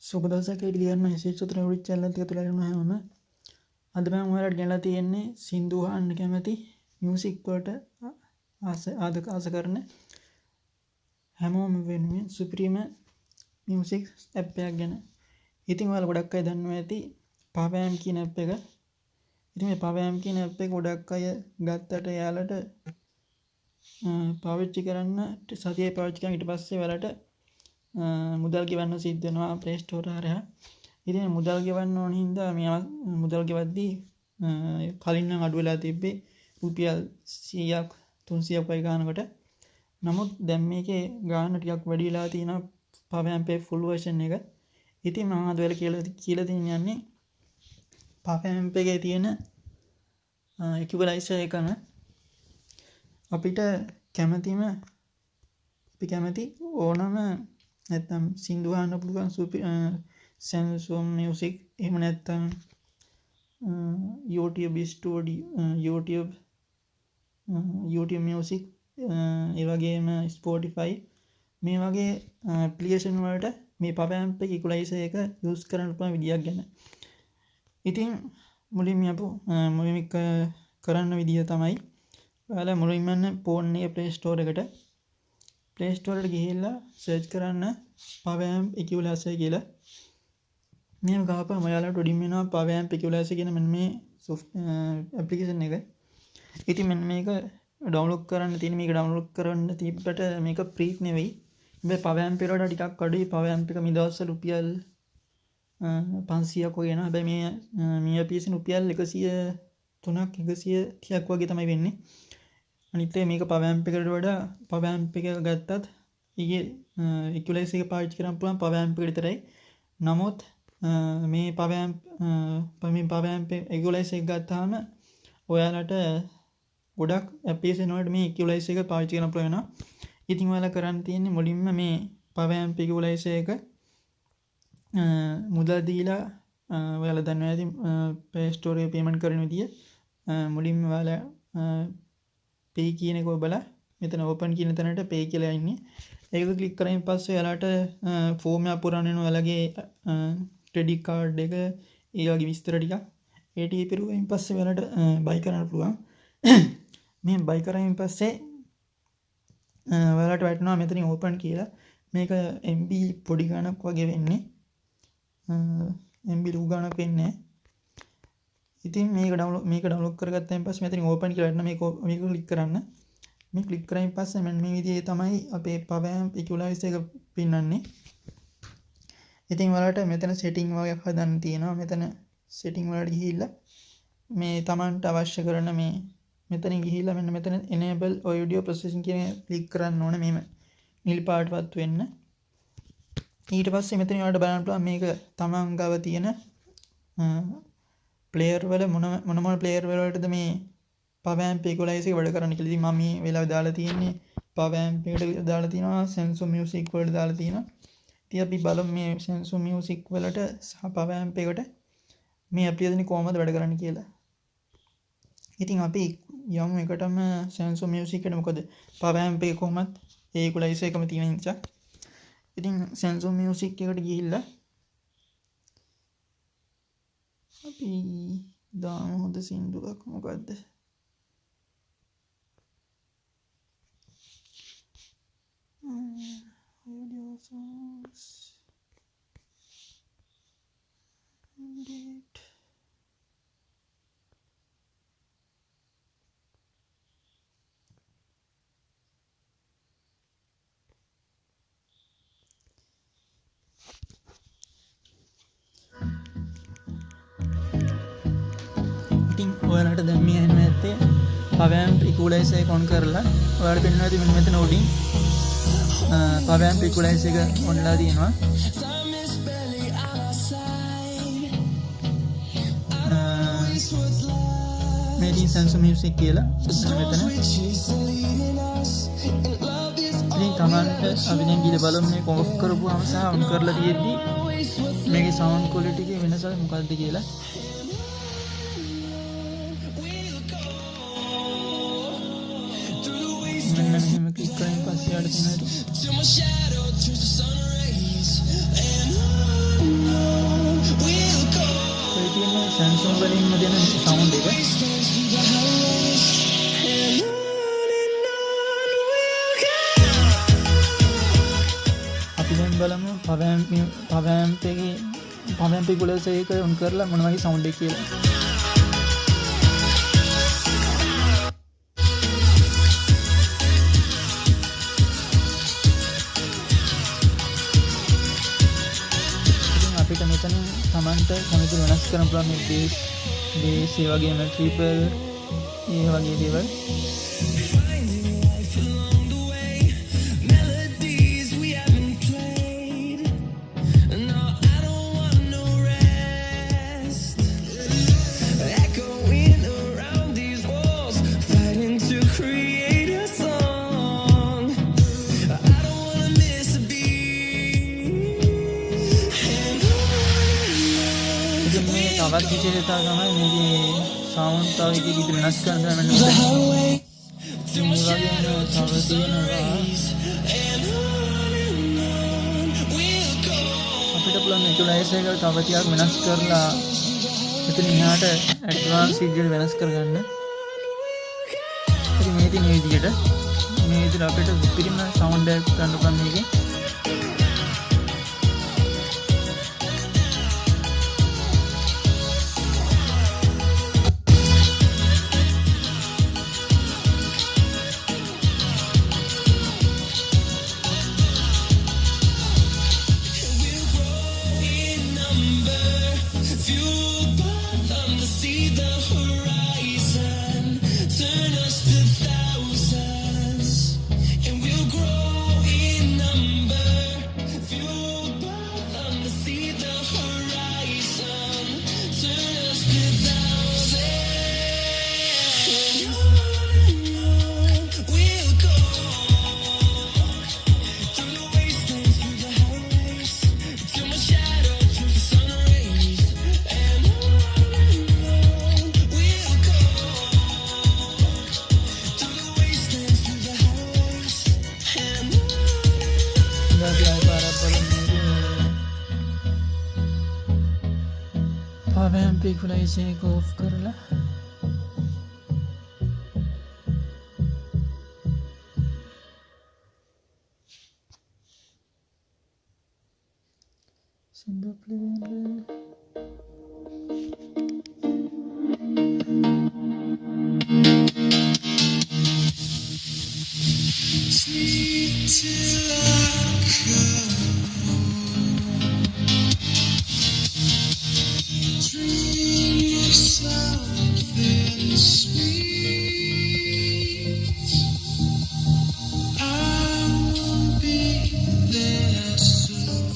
සුබදවසක් පිළිගන්න හිසේ චතුර උඩි channel එක තුල ඉන්න හැමෝම අද මම ඔයාලට ගෙනලා තියෙන්නේ සින්දු අහන්න කැමති මියුසික් වලට ආස කරන හැමෝම වෙනුවෙන් සුප්‍රීම මියුසික් ඇප් එකක් ගැන. ඉතින් ඔයාලා ගොඩක් අය දන්නවා ඇති Poweramp කියන ඇප් එක. ඉතින් මේ Poweramp කියන ඇප් එක ගොඩක් අය ගත්තට එයාලට පාවිච්චි කරන්න සතියේ පාවිච්චි කරන් ඊට පස්සේ ඔයාලට මුදල් ගෙවන්න සිද්ධ වෙනවා Play Store හරහා. ඉතින් මුදල් ගෙවන්න ඕන හින්දා මේ මුදල් ගෙවද්දී කලින් නම් අඩු වෙලා තිබ්බේ රුපියල් 100ක් 300ක් වගේ ගානකට. නමුත් දැන් මේකේ ගාන ටිකක් වැඩි වෙලා තියෙනවා Poweramp full version එක. ඉතින් මම අද ඔයාලට කියලා දෙන්නේ Poweramp එකේ තියෙන equalizer එකන අපිට කැමති ඕනම නැත්නම් සින්දු අහන්න පුළුවන් Samsung Music එහෙම නැත්නම් YouTube Studio YouTube Music ඒ වගේම Spotify මේ වගේ ඇප්ලිකේෂන් වලට මේ Poweramp එක equalizer එක යූස් කරන්න පුළුවන් විදියක් ගැන. ඉතින් මුලින්ම කරන්න විදිය තමයි ඔයාලා මුලින්ම ෆෝන් එකේ Play Store එකට ගිහිල්ලා සර්ච් කරන්න Poweramp equalizer කියලා. මේක ගහපුවම ඔයාලට උඩින් එනවා Poweramp equalizer කියන මෙන්න මේ ඇප්ලිකේෂන් එක. ඉතින් මෙන්න මේක ඩවුන්ලෝඩ් කරන්න තියෙන මේක ඩවුන්ලෝඩ් කරන්න තිබ්බට මේක ෆ්‍රී නෙවෙයි. මේ Poweramp එකට වඩා ටිකක් අඩුයි. Poweramp එක මේ දවස්වල රුපියල් 500ක් වගේ යනවා. හැබැයි මේ ඇප්ලිකේෂන් රුපියල් 103ක් 130ක් වගේ තමයි වෙන්නේ. අනිත් මේක Poweramp එකට වඩා Poweramp එක ගත්තත් ඊගේ equalizer එක පාවිච්චි කරන්න පුළුවන් Poweramp එකට විතරයි. නමුත් මේ Poweramp equalizer එක ගත්තාම ඔයාලට ගොඩක් ඇප්ලිකේෂන් වලට මේ equalizer එක පාවිච්චි කරන්න පුළුවන් වෙනවා. ඉතින් ඔයාලා කරන්න තියෙන්නේ මුලින්ම මේ Poweramp equalizer එක මුදල් දීලා ඔයාලා දන්නවා ඇති Play Store එකේ payment කරන විදිය මුලින්ම ඔයාලා pay කියන එක ඔබලා මෙතන open කියන තැනට pay කියලා ඉන්නේ. ඒක ක්ලික් කරගෙන පස්සේ ඔයාලට ෆෝම් එක පුරන්න වෙනවා. ඔයාලගේ credit card එක ඒ වගේ විස්තර ටික ඒ ටික පිරුවෙන් පස්සේ ඔයාලට buy කරන්න පුළුවන්. මේ buy කරගෙන පස්සේ ඔයාලට වැටෙනවා මෙතනින් open කියලා. මේක MB පොඩි ගණක් වගේ වෙන්නේ. MB ලොකු ගණක් වෙන්නේ. ඉතින් මේක ඩවුන්ලෝඩ් කරගත්තාන් පස්සේ මෙතනින් open කියලා වටන මේක ක්ලික් කරන්න. මේ ක්ලික් කරායින් පස්සේ මෙන්න මේ විදිහේ තමයි අපේ Poweramp equalizer එක පින්නන්නේ. ඉතින් ඔයාලට මෙතන setting වගේක් හදන්න තියෙනවා. මෙතන setting වලට ගිහිල්ලා මේ Tamanට අවශ්‍ය කරන මේ මෙතනින් ගිහිල්ලා මෙන්න මෙතන enable audio processing කියන ක්ලික් කරන්න ඕනේ. මෙහෙම නිල් පාටවත් වෙන්න. ඊට පස්සේ මෙතන ඔයාලට බලන්න පුළුවන් මේක Taman ගාව තියෙන player වල මොන player වලටද මේ Poweramp equalizer එක වැඩ කරන්න කියලා. ඉතින් මම මේ වෙලාවේ දාලා තියෙන්නේ Poweramp එකට දාලා තියෙනවා Samsung Music වලට දාලා තියෙනවා. ඉතින් අපි බලමු මේ Samsung Music වලට සහ Poweramp එකට මේ ඇප්ලිකේෂන් කොහොමද වැඩ කරන්නේ කියලා. ඉතින් අපි යමු එකටම Samsung Music එකට. මොකද Poweramp එක කොහොමත් ඒ equalizer එකම තියෙන නිසා. ඉතින් Samsung Music එකට ගිහිල්ලා අපි දාමු හොඳ සින්දුවක් මොකද්ද? Audio songs. Date. ඉතින් ඔයාලට දැන් මේ ඇහෙනවා ඇත්තේ Poweramp equalizer එක on කරලා ඔයාලට පෙන්වනවා ඇති මෙතන උඩින් Poweramp equalizer එක ඔන්ලා තියෙනවා. මේ තියෙන Samsung Music කියලා මෙතන. ඉතින් Tamanට අපි දැන් ගිහලා බලමු මේක off කරපුවාම සහ on කරලා තියෙද්දි මේකේ sound quality එකේ වෙනස මොකක්ද කියලා. මෙන්න මෙහෙම ක්ලික් කරගෙන පස්සේ ආඩ තියෙනවා. වලින්ම දෙන සවුන්ඩ් එක. අපි දැන් බලමු Poweramp equalizer එක on කරලා මොන වගේ සවුන්ඩ් එක කියලා. අපිට මෙතන තමන්ට කැමති වෙනස් කරන්න පුළුවන් මේ බේස් ඒ වගේම ට්‍රිපල් ඒ වගේ දේවල්. තවත් විශේෂතා තමයි මේකේ සවුන්ඩ් තව එක විදිහට වෙනස් කරන්න මෙන්න මේ වගේ තව තියෙනවා. අපිට පුළුවන් equalizer එක තව ටිකක් වෙනස් කරලා මෙතන එහාට ඇඩ්වාන්ස් විදිහට වෙනස් කරගන්න. ඉතින් මේ තියෙන විදිහට අපිට පිරිම සවුන්ඩ් එකක් ගන්න පුළුවන් මේකේ. Poweramp equalizer එක off කරලා simple play sleep till I come. Something sweet. I'll be there soon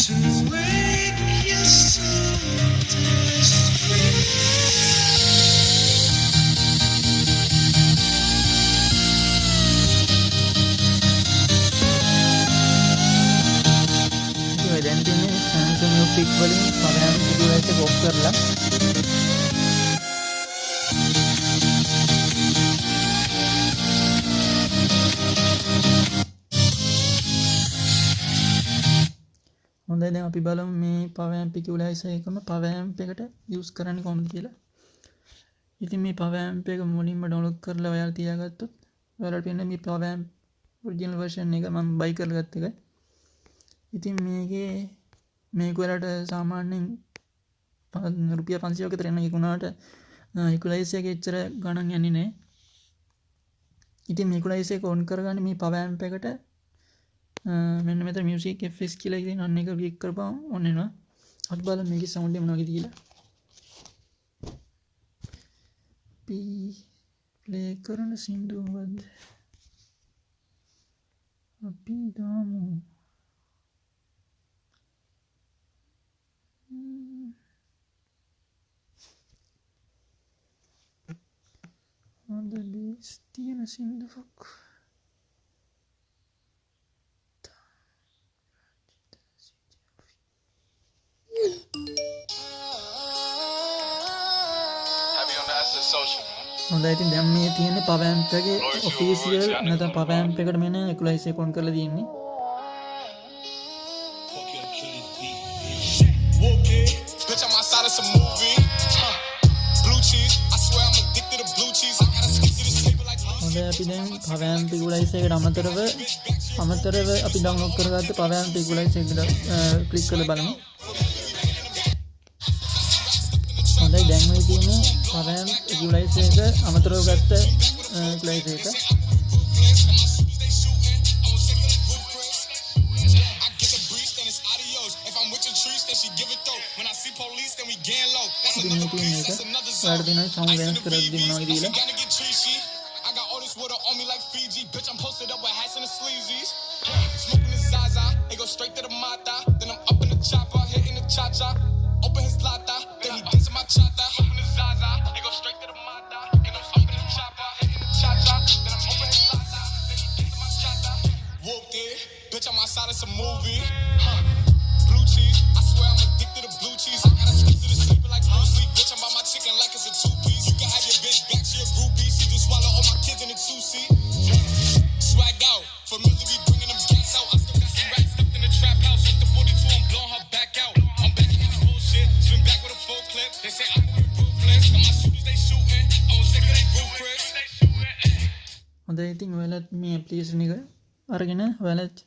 to wake your soul scream. music වලින් Poweramp equalizer එක off කරලා හොඳයි. දැන් අපි බලමු මේ Poweramp equalizer එකම Poweramp එකට use කරන්නේ කොහොමද කියලා. ඉතින් මේ Poweramp එක මුලින්ම download කරලා ඔයාලා තියාගත්තොත් ඔයාලට පේන්නේ මේ Poweramp original version එක මම buy කරලා ගත්ත එක. ඉතින් මේක වලට සාමාන්‍යයෙන් රුපියල් 500ක විතර යන එක උනාට equalizer එකේ එච්චර ගණන් යන්නේ නැහැ. ඉතින් මේ equalizer එක on කරගන්න මේ Poweramp එකට මෙන්න මෙතන music fs කියලා ඉතින් අන්න එක click කරපුවම on වෙනවා. අපි බලමු මේකේ sound එක මොනවා වගේද කියලා. play කරන සින්දුව මොකද්ද? අපි දාමු on the list තියෙන සින්දුවක්. හොඳයි. ඉතින් දැන් මේ තියෙන්නේ Poweramp එකේ official නැත්නම් Poweramp එකට මෙන්න equalizer එක on කරලා තියෙන්නේ. it's a movie. Blue cheese, I swear I'm addicted to blue cheese. I gotta stick to this paper like blue cheese. හොඳයි අපි දැන් Poweramp equalizer එකට අමතරව අපි ඩවුන්ලෝඩ් කරගත්ත Poweramp equalizer එකට ක්ලික් කරලා බලමු. හොඳයි දැන් මේ තියෙන්නේ Poweramp equalizer එක අමතරව ගත්ත equalizer එක. Bitch, I'm outside, it's a movie. Blue cheese, I swear I'm addicted to blue cheese. I gotta stick to this paper like blue sleep. Bitch, I'm on my chicken like it's a two-piece. You can have your bitch back, she a groupie. She just swallow all my kids in a two-seat. Swag out, familiar, we bringing them gas out. I still got some rats stuffed in the trap house. Like the 42, I'm blowing her back out. I'm back in this bullshit, spin back with a full clip. They say I'm ruthless, and my shooters, they shooting. I was sick of they roof, Chris. හොඳයි ඉතින් ඔයාලත් මේ application එක අරගෙන ඔයාලත්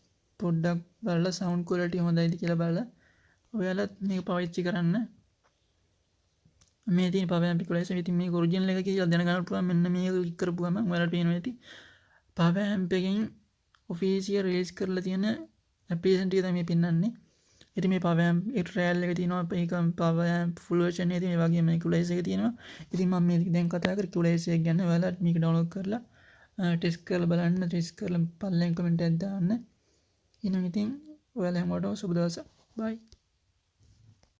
පොඩ්ඩක් බලලා sound quality හොඳයිද කියලා බලලා ඔයාලත් මේක පාවිච්චි කරන්න. මේ තියෙන Poweramp equalizer ඉතින් මේක ඔරිජිනල් එක කියලා දැනගන්න පුළුවන්. මෙන්න මේක ක්ලික් කරපුවම ඔයාලට පේනවා ඇති Poweramp එකෙන් ඔෆිෂියල් රිලීස් කරලා තියෙන ඇප්ලිකේෂන් ටික තමයි පෙන්වන්නේ. ඉතින් මේ Poweramp එක ට්‍රයල් එක තියෙනවා. ඒක Poweramp full version එකේ තියෙන වගේම equalizer එක තියෙනවා. ඉතින් මම මේ දැන් කතා කර equalizer එක ගැන ඔයාලට මේක ඩවුන්ලෝඩ් කරලා ටෙස්ට් කරලා බලන්න. ටෙස්ට් කරලා පල්ලෙන් කමෙන්ට් එකක් දාන්න. ඉතින් ඔයාලා හැමෝටම සුබ දවසක්. බයි.